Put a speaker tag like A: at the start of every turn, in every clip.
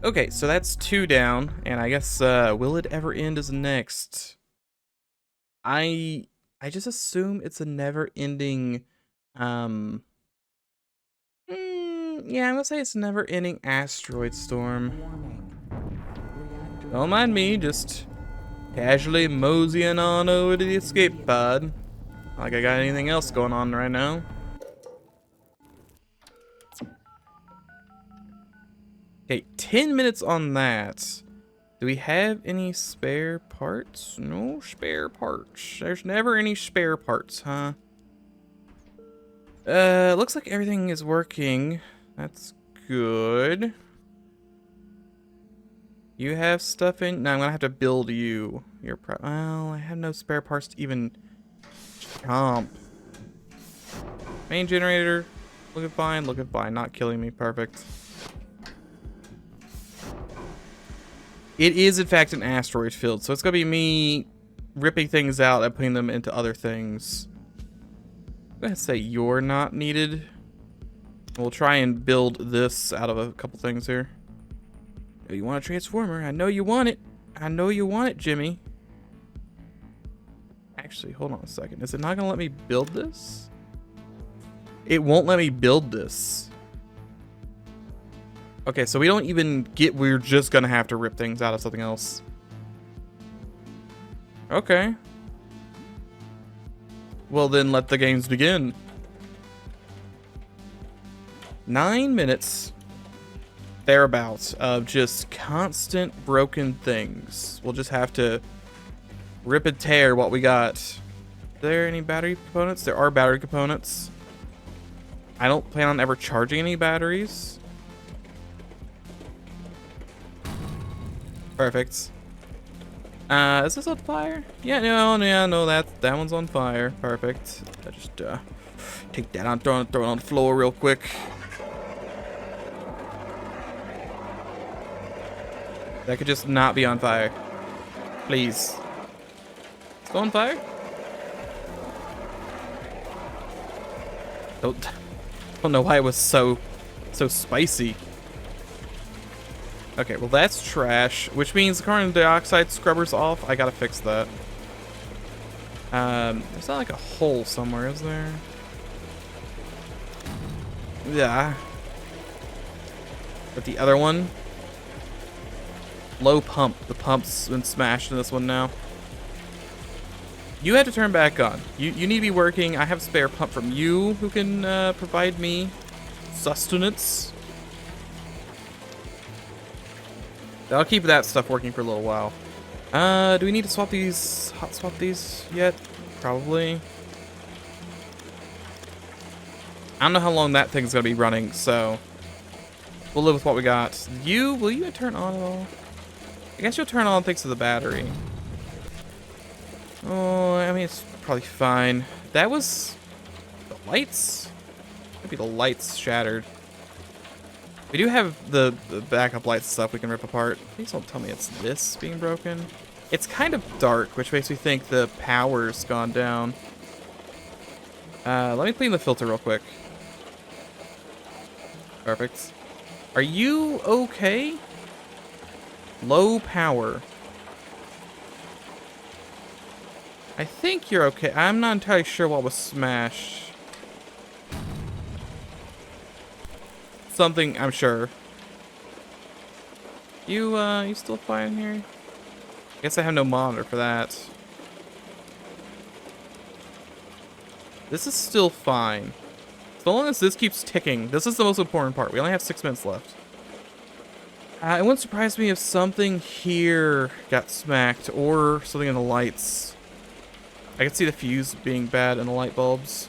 A: Okay, so that's 2 down, and I guess, will it ever end is next. I I just assume it's a never-ending, um... yeah, I'm gonna say it's a never-ending asteroid storm. Don't mind me, just casually moseying on over to the escape pod. Like I got anything else going on right now. Okay, 10 minutes on that. Do we have any spare parts? No spare parts. There's never any spare parts, huh? Looks like everything is working. That's good. You have stuff in? No, I'm gonna have to build you. Well, I have no spare parts to even comp. Main generator. Looking fine, looking fine. Not killing me. Perfect. It is, in fact, an asteroid field, so it's gonna be me ripping things out and putting them into other things. I'm gonna say you're not needed. We'll try and build this out of a couple things here. Oh, you want a transformer? I know you want it. I know you want it, Jimmy. Actually, hold on a second. Is it not gonna let me build this? It won't let me build this. Okay, so we don't even get, we're just gonna have to rip things out of something else. Okay. Well then, let the games begin. 9 minutes, thereabouts, of just constant broken things. We'll just have to rip and tear what we got. Are there any battery components? There are battery components. I don't plan on ever charging any batteries. Perfect. Is this on fire? Yeah, no, that one's on fire. Perfect. I just take that on, throw it on the floor real quick. That could just not be on fire. Please. Still on fire? Don't know why it was so spicy. Okay, well that's trash, which means the carbon dioxide scrubber's off. I gotta fix that. There's not like a hole somewhere, is there? Yeah. But the other one? Low pump. The pump's been smashed in this one now. You have to turn back on. You need to be working. I have a spare pump from you who can provide me sustenance. I'll keep that stuff working for a little while. Do we need to swap these, hot swap these yet? Probably. I don't know how long that thing's gonna be running, so we'll live with what we got. Will you turn on at all? I guess you'll turn on thanks to the battery. Oh, I mean, it's probably fine. That was the lights? Maybe the lights shattered. We do have the backup lights stuff we can rip apart. Please don't tell me it's this being broken. It's kind of dark, which makes me think the power's gone down. Let me clean the filter real quick. Perfect. Are you okay? Low power. I think you're okay. I'm not entirely sure what was smashed. Something, I'm sure. You still fine here? I guess I have no monitor for that. This is still fine. So long as this keeps ticking. This is the most important part. We only have 6 minutes left. It wouldn't surprise me if something here got smacked or something in the lights. I can see the fuse being bad in the light bulbs.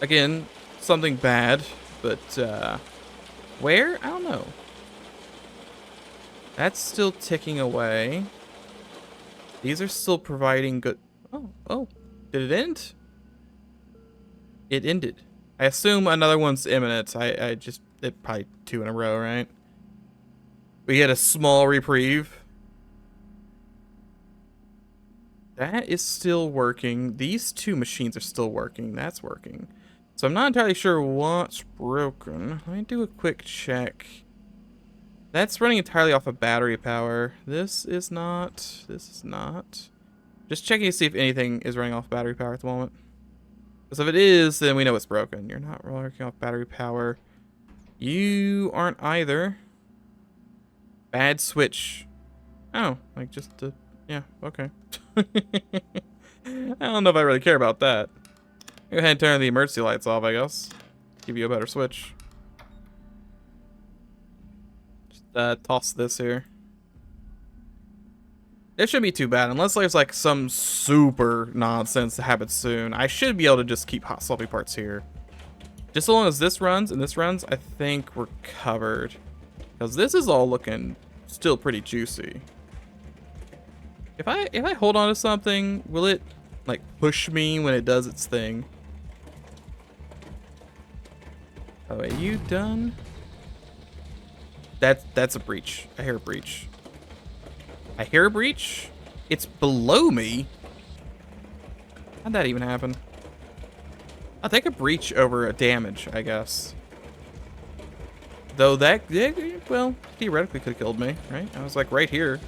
A: Again, something bad, but where? I don't know. That's still ticking away. These are still providing good... Oh, did it end? It ended. I assume another one's imminent. It probably 2 in a row, right? We had a small reprieve. That is still working. These 2 machines are still working. That's working. So I'm not entirely sure what's broken. Let me do a quick check. That's running entirely off of battery power. This is not. This is not. Just checking to see if anything is running off battery power at the moment. Because if it is, then we know it's broken. You're not working off battery power. You aren't either. Bad switch. Oh, like just to, yeah, okay. I don't know if I really care about that. Go ahead and turn the emergency lights off, I guess. Give you a better switch. Just toss this here. It shouldn't be too bad, unless there's like some super nonsense that happens soon. I should be able to just keep hot swapping parts here. Just so long as this runs and this runs, I think we're covered. Because this is all looking still pretty juicy. If I hold on to something, will it like push me when it does its thing? Oh, are you done? That's a breach. I hear a breach. I hear a breach? It's below me? How'd that even happen? I'll take a breach over a damage, I guess. Though that, well, theoretically could have killed me, right? I was like right here.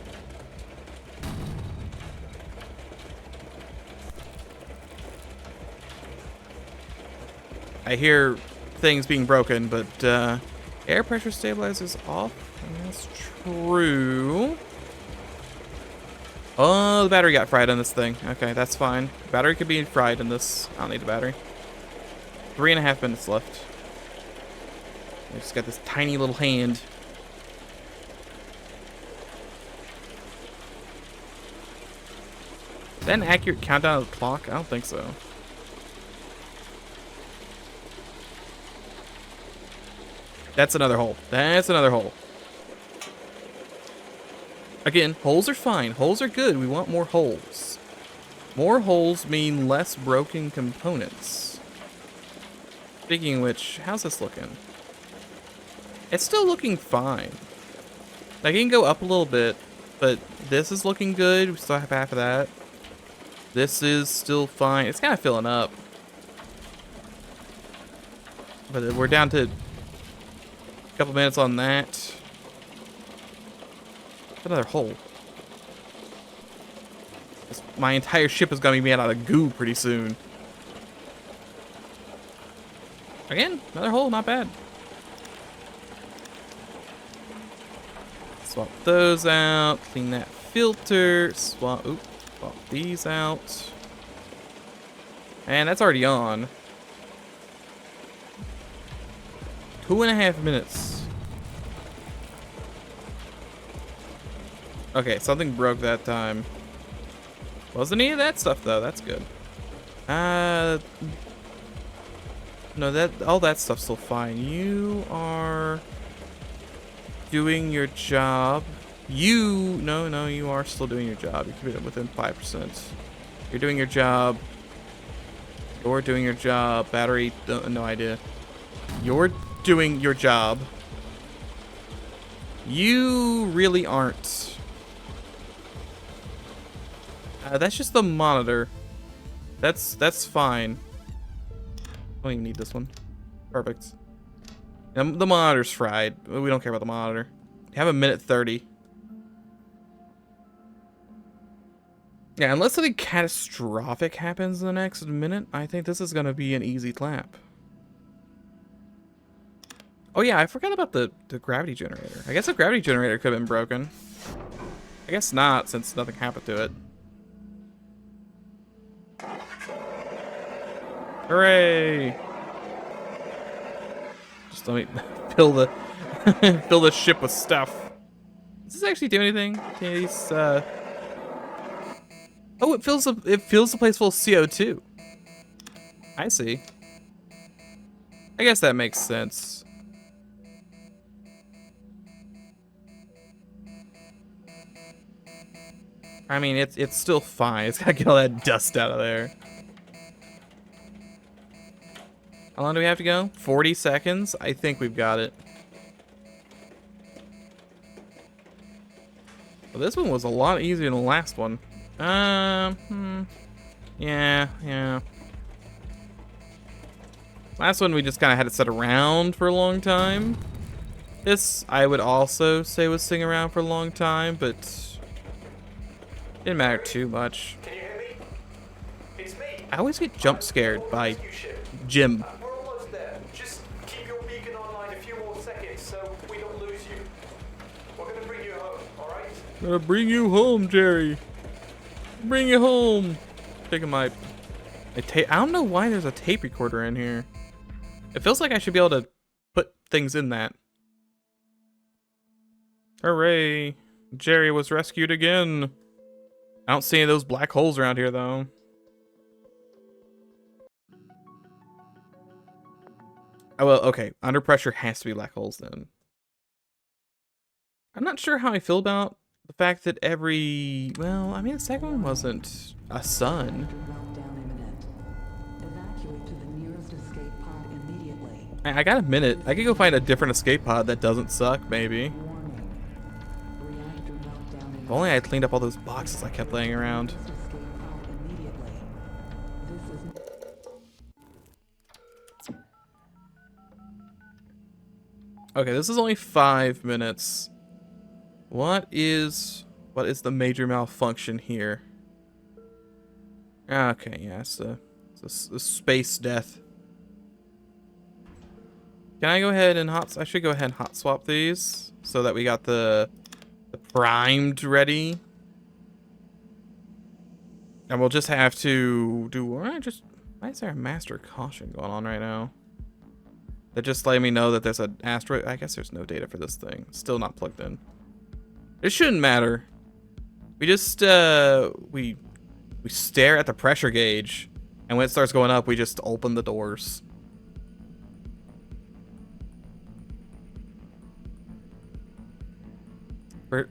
A: I hear things being broken, but air pressure stabilizer's off. That's true. Oh, the battery got fried on this thing. Okay, that's fine. Battery could be fried in this. I don't need a battery. 3.5 minutes left. I just got this tiny little hand. Is that an accurate countdown of the clock? I don't think so. That's another hole. That's another hole. Again, holes are fine. Holes are good. We want more holes. More holes mean less broken components. Speaking of which, how's this looking? It's still looking fine. Like, it can go up a little bit, but this is looking good. We still have half of that. This is still fine. It's kind of filling up. But we're down to a couple minutes on that. Another hole. My entire ship is going to be made out of goo pretty soon. Again, another hole, not bad. Swap those out, clean that filter, swap these out. And that's already on. 2.5 minutes. Okay, something broke that time. Wasn't any of that stuff though, that's good. No, all that stuff's still fine. You are doing your job. No, you are still doing your job. You're keeping it within 5%. You're doing your job. You're doing your job. Battery, no idea. You're doing your job. You really aren't. That's just the monitor. That's fine. I don't even need this one. Perfect. The monitor's fried. We don't care about the monitor. You have 1:30. Yeah, unless something catastrophic happens in the next minute, I think this is gonna be an easy lap. Oh yeah, I forgot about the gravity generator. I guess the gravity generator could have been broken. I guess not, since nothing happened to it. Hooray! Just let me fill the fill the ship with stuff. Does this actually do anything? These, oh, it fills the place full of CO2. I see. I guess that makes sense. I mean, it's still fine. It's gotta get all that dust out of there. How long do we have to go? 40 seconds? I think we've got it. Well, this one was a lot easier than the last one. Yeah. Last one we just kind of had it set around for a long time. This I would also say was sitting around for a long time, but didn't matter too much.
B: Can you hear me? It's me.
A: I always get jump scared by Jim.
B: We're almost there. Just keep your beacon online a few more seconds so we don't lose you. We're gonna bring you home, alright?
A: Gonna bring you home, Jerry. Bring you home. Taking my tape. I don't know why there's a tape recorder in here. It feels like I should be able to put things in that. Hooray! Jerry was rescued again. I don't see any of those black holes around here, though. Oh, well, okay. Under pressure has to be black holes, then. I'm not sure how I feel about the fact that every... Well, I mean, the second one wasn't a sun. I got a minute. I could go find a different escape pod that doesn't suck, maybe. If only I had cleaned up all those boxes I kept laying around. Okay, this is only 5 minutes. What is the major malfunction here? Okay, yeah, it's a space death. Can I go ahead and I should go ahead and hot swap these so that we got the primed ready. And we'll just have to do why is there a master caution going on right now? That just let me know that there's an asteroid. I guess there's no data for this thing. Still not plugged in. It shouldn't matter. We just we stare at the pressure gauge, and when it starts going up, we just open the doors.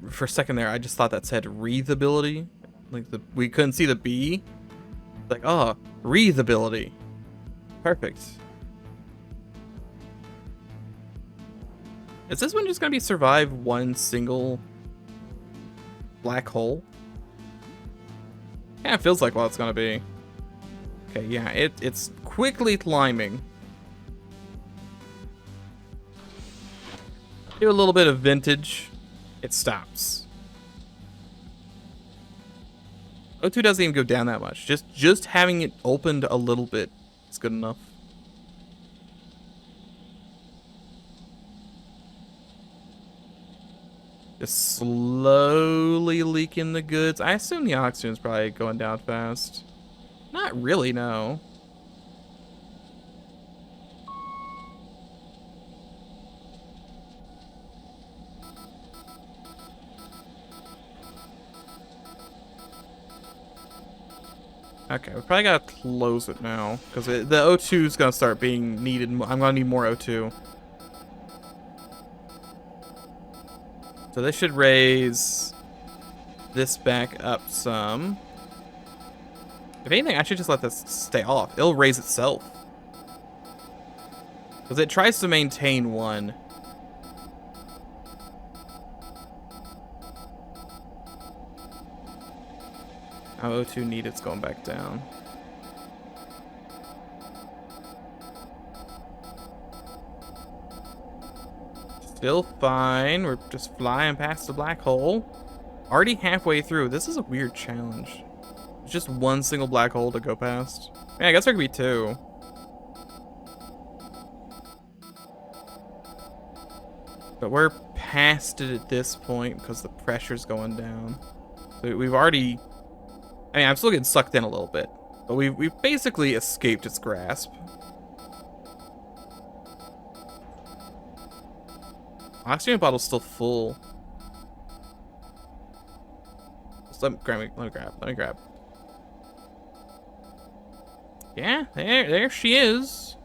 A: For a second there, I just thought that said breathability. Like we couldn't see the B. Like, oh, breathability. Perfect. Is this one just gonna be survive one single black hole? Yeah, it feels like what it's gonna be. Okay, yeah, it's quickly climbing. Do a little bit of vintage. It stops. O2 doesn't even go down that much. Just having it opened a little bit is good enough. Just slowly leaking the goods. I assume the oxygen's probably going down fast. Not really, no. Okay, we probably gotta close it now because the O2 is gonna start being needed. I'm gonna need more O2. So this should raise this back up some. If anything, I should just let this stay off. It'll raise itself. Because it tries to maintain one. How O2 needed's going back down. Still fine. We're just flying past the black hole. Already halfway through. This is a weird challenge. It's just one single black hole to go past. Yeah, I guess there could be two. But we're past it at this point because the pressure's going down. So we've already... I mean, I'm still getting sucked in a little bit. But we've basically escaped its grasp. Oxygen bottle's still full. Just let me grab. Yeah, there she is.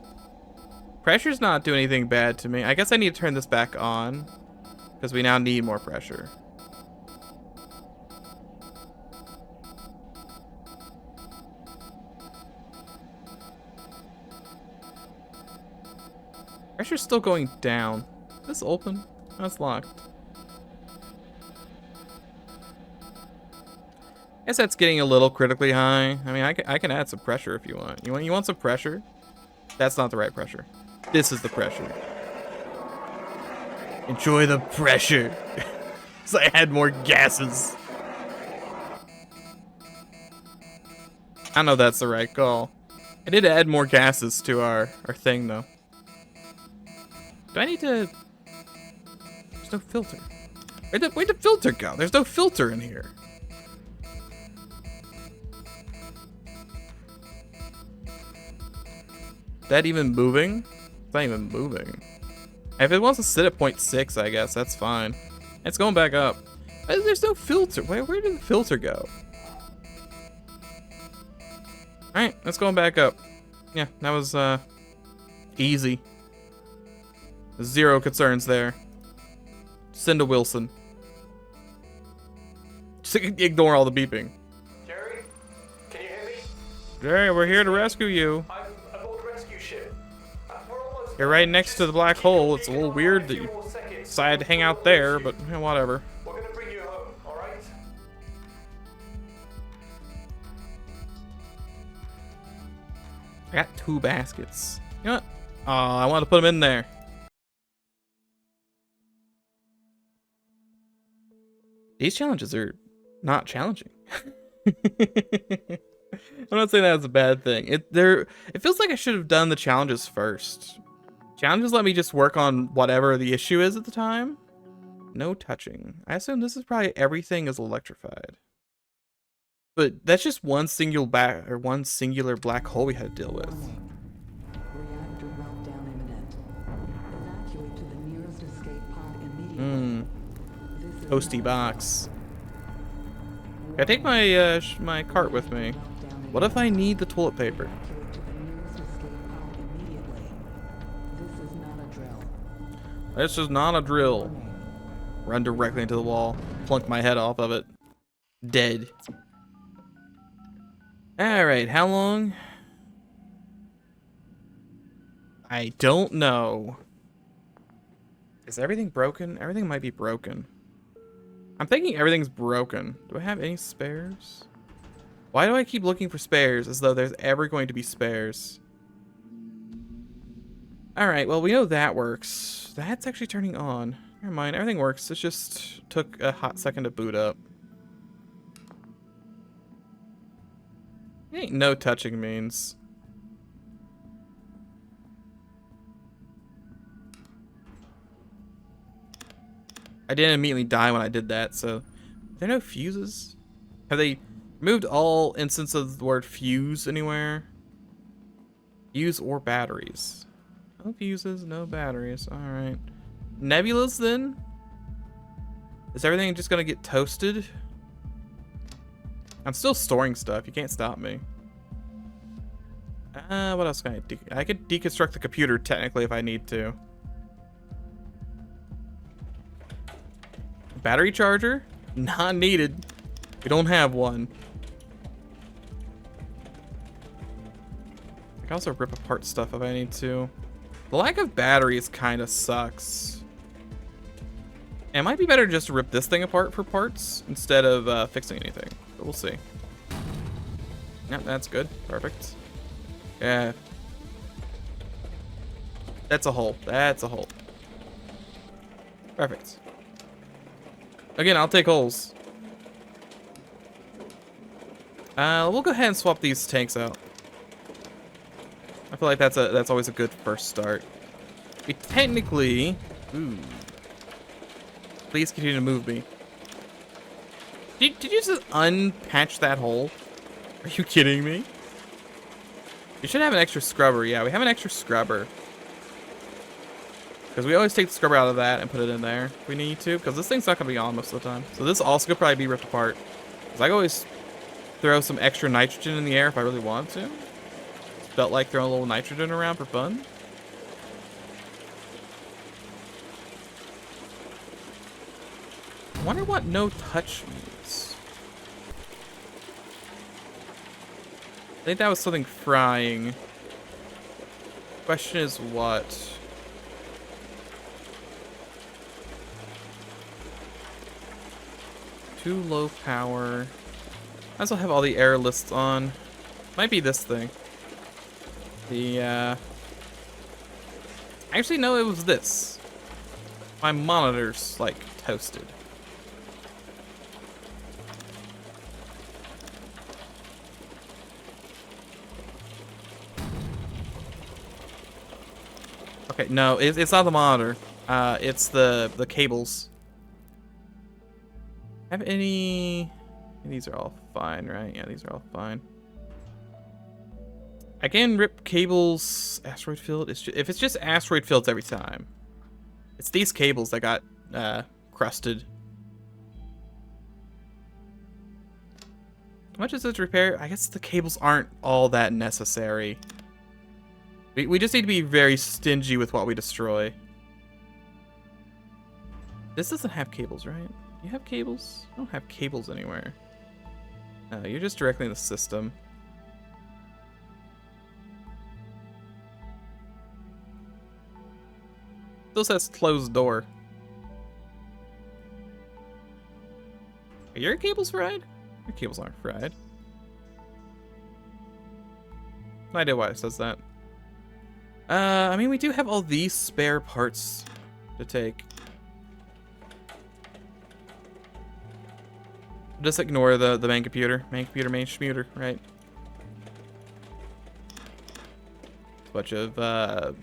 A: Pressure's not doing anything bad to me. I guess I need to turn this back on because we now need more pressure. Pressure's still going down. Is this open? Oh, it's locked. I guess that's getting a little critically high. I mean, I can add some pressure if you want. You want some pressure? That's not the right pressure. This is the pressure. Enjoy the pressure. So I had more gases. I know that's the right call. I did add more gases to our thing, though. Do I need to... There's no filter. Where'd the filter go? There's no filter in here. Is that even moving? It's not even moving. If it wants to sit at 0.6, I guess that's fine. It's going back up. There's no filter. Where did the filter go? Alright, it's going back up. Yeah, that was easy. Zero concerns there. Send to Wilson. Just ignore all the beeping.
B: Jerry, can you hear me?
A: Jerry, we're here to rescue you.
B: I'm aboard the rescue ship. We're almost
A: You're right next to the black hole. It's a little weird that you decided to hang out there, but whatever.
B: We're gonna bring you home, alright?
A: I got 2 baskets. You know what? Oh, I want to put them in there. These challenges are not challenging. I'm not saying that's a bad thing. It feels like I should have done the challenges first. Challenges let me just work on whatever the issue is at the time. No touching. I assume this is probably everything is electrified. But that's just one singular black hole we had to deal with.
C: Reactor meltdown imminent. Evacuate to the nearest escape pod immediately. This is
A: Toasty box. Can I take my my cart with me? What if I need the toilet paper?
C: evacuate to the nearest escape pod immediately. This is not a drill.
A: This is not a drill. Run directly into the wall. Plunk my head off of it. Dead. Alright, how long? I don't know. Is everything broken? Everything might be broken. I'm thinking everything's broken. Do I have any spares? Why do I keep looking for spares as though there's ever going to be spares? Alright, well, we know that works. That's actually turning on. Never mind, everything works. It just took a hot second to boot up. Ain't no touching means. I didn't immediately die when I did that, so... Are there no fuses? Have they removed all instances of the word fuse anywhere? Fuse or batteries? No fuses, no batteries. Alright. Nebulas, then? Is everything just gonna get toasted? I'm still storing stuff. You can't stop me. What else can I do? I could deconstruct the computer, technically, if I need to. Battery charger? Not needed. We don't have one. I can also rip apart stuff if I need to. The lack of batteries kind of sucks. It might be better just to rip this thing apart for parts instead of fixing anything. But we'll see. Yep, that's good. Perfect. Yeah. That's a hole. That's a hole. Perfect. Again, I'll take holes. We'll go ahead and swap these tanks out. I feel like that's always a good first start. We technically... Ooh. Please continue to move me. Did you just unpatch that hole? Are you kidding me? You should have an extra scrubber. Yeah, we have an extra scrubber. Because we always take the scrubber out of that and put it in there if we need to. Because this thing's not going to be on most of the time. So this also could probably be ripped apart. Because I can always throw some extra nitrogen in the air if I really want to. Felt like throwing a little nitrogen around for fun. I wonder what no touch means. I think that was something frying. Question is what? Too low power. I also have all the error lists on. Might be this thing. The Actually, no, it was this. My monitor's, like, toasted. Okay, no, it's not the monitor. It's the cables. Have any... These are all fine, right? Yeah, these are all fine. I can rip cables, asteroid field. If it's just asteroid fields every time. It's these cables that got crusted. How much is it to repair? I guess the cables aren't all that necessary. We just need to be very stingy with what we destroy. This doesn't have cables, right? You have cables? I don't have cables anywhere. No, you're just directly in the system. Still says closed door. Are your cables fried? Your cables aren't fried. No idea why it says that. I mean, we do have all these spare parts to take. Just ignore the main computer. Main schmooter, right? Bunch of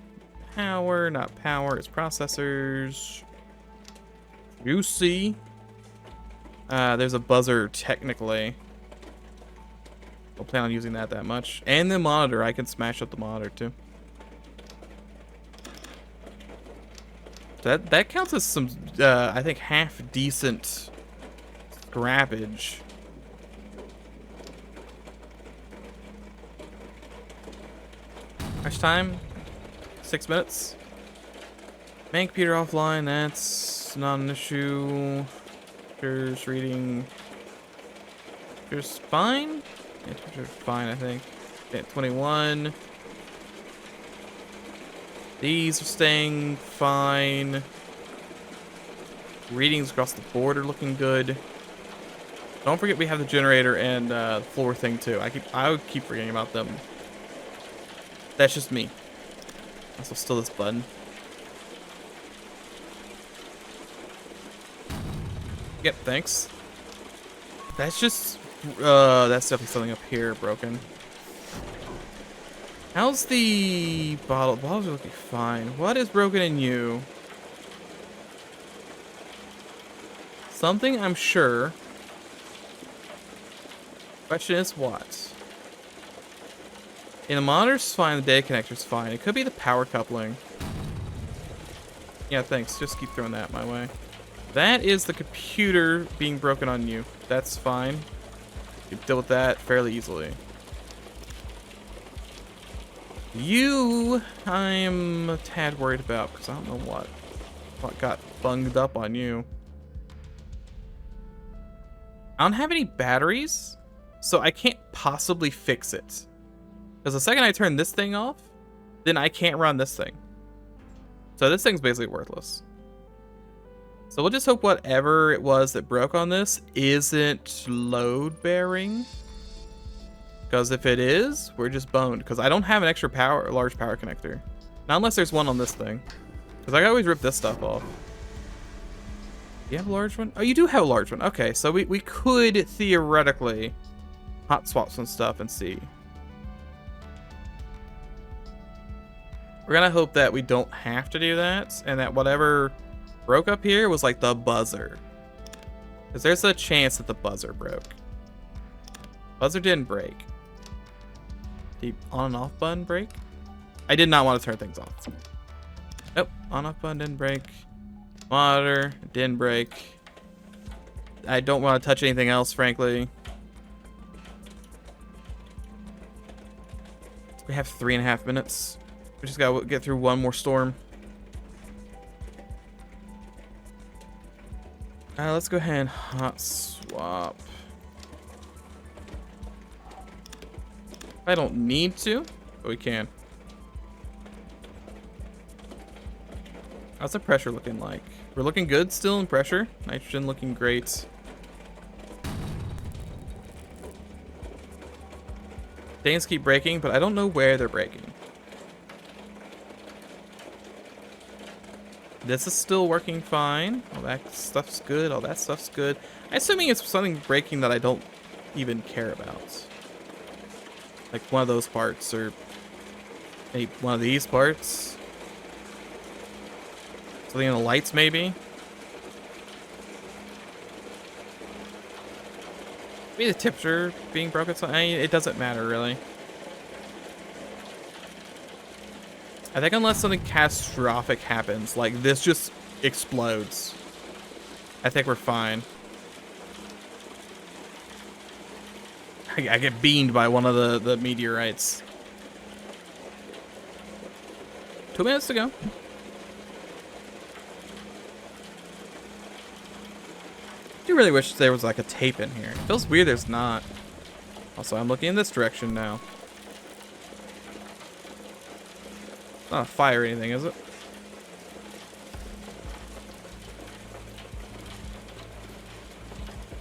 A: power, not power, it's processors. Juicy. There's a buzzer technically. Don't plan on using that much. And the monitor, I can smash up the monitor too. That counts as some, I think, half decent scrappage. Much time? 6 minutes. Main computer offline, that's not an issue. Temperature's reading. Temperature's fine? Yeah, temperature's fine, I think. Okay, 21. These are staying fine. Readings across the board are looking good. Don't forget we have the generator and the floor thing too. I would keep forgetting about them. That's just me. Also, still this button. Yep, thanks. That's just that's definitely something up here broken. How's the bottle? Bottles are looking fine. What is broken in you? Something, I'm sure. Question is what? In the monitor's fine, the data connector's fine. It could be the power coupling. Yeah, thanks. Just keep throwing that my way. That is the computer being broken on you. That's fine. You can deal with that fairly easily. You, I'm a tad worried about because I don't know what got bunged up on you. I don't have any batteries, so I can't possibly fix it. Because the second I turn this thing off, then I can't run this thing. So this thing's basically worthless. So we'll just hope whatever it was that broke on this isn't load bearing. Because if it is, we're just boned. Because I don't have an extra large power connector. Not unless there's one on this thing. Because I always rip this stuff off. Do you have a large one? Oh, you do have a large one. Okay, so we could theoretically hot swap some stuff and see. We're gonna hope that we don't have to do that, and that whatever broke up here was like the buzzer. Because there's a chance that the buzzer broke. Buzzer didn't break. The on and off button break? I did not want to turn things off. Nope, on off button didn't break. Monitor didn't break. I don't want to touch anything else, frankly. We have 3.5 minutes. We just gotta get through one more storm. Let's go ahead and hot swap. I don't need to, but we can. How's the pressure looking like? We're looking good still in pressure. Nitrogen looking great. Things keep breaking, but I don't know where they're breaking. This is still working fine. All that stuff's good. All that stuff's good. I'm assuming it's something breaking that I don't even care about. Like one of those parts, or maybe one of these parts. Something in the lights, maybe. Maybe the tips are being broken. So it doesn't matter really. I think unless something catastrophic happens, like this just explodes, I think we're fine. I get beamed by one of the meteorites. 2 minutes to go. I do really wish there was like a tape in here. It feels weird there's not. Also, I'm looking in this direction now. Not a fire or anything, is it?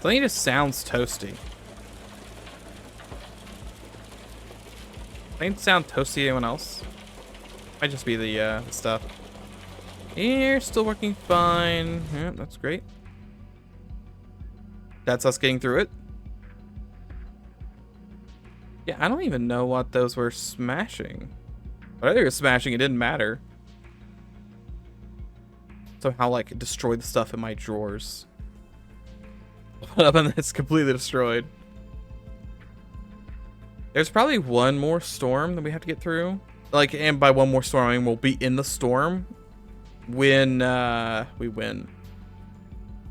A: Something just sounds toasty. Doesn't sound toasty to anyone else? Might just be the stuff. Air still working fine. Yeah, that's great. That's us getting through it. Yeah, I don't even know what those were smashing. Whatever they were smashing, it didn't matter. Somehow, like, destroy the stuff in my drawers. Open up and it's completely destroyed. There's probably one more storm that we have to get through. Like, and by one more storm, I mean we'll be in the storm when we win.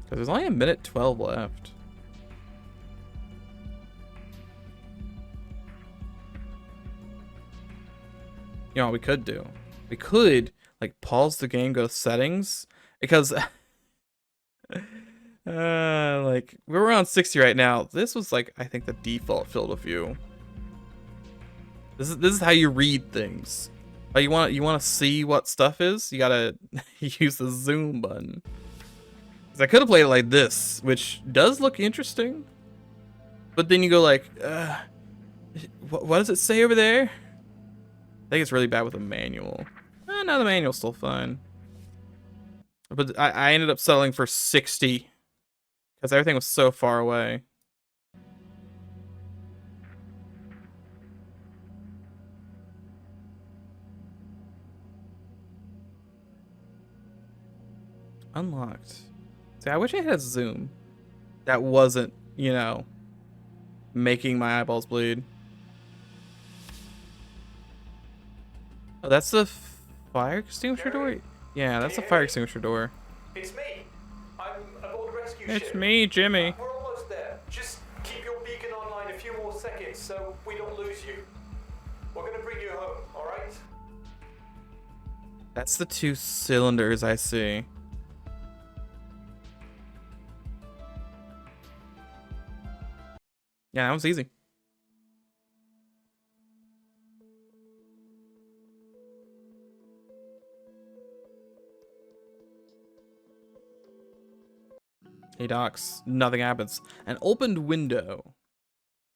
A: Because there's only a minute 12 left. You know what we could do? We could, like, pause the game, go to settings, because like, we're on 60 right now. This was, like, I think the default field of view. This is how you read things. Oh, you want to see what stuff is? You gotta use the zoom button. 'Cause I could have played it like this, which does look interesting. But then you go like, what does it say over there? I think it's really bad with the manual. No, the manual's still fine. But I ended up settling for 60 because everything was so far away. Unlocked. See, I wish I had a zoom that wasn't, you know, making my eyeballs bleed. Oh, that's the fire extinguisher door? Yeah, that's the fire extinguisher door.
B: It's me. I'm aboard rescue
A: It's
B: ship.
A: me, Jimmy.
B: We're almost there. Just keep your beacon online a few more seconds so we don't lose you. We're gonna bring you home, alright?
A: That's the 2 cylinders I see. Yeah, that was easy. Hey, Docs. Nothing happens. An opened window.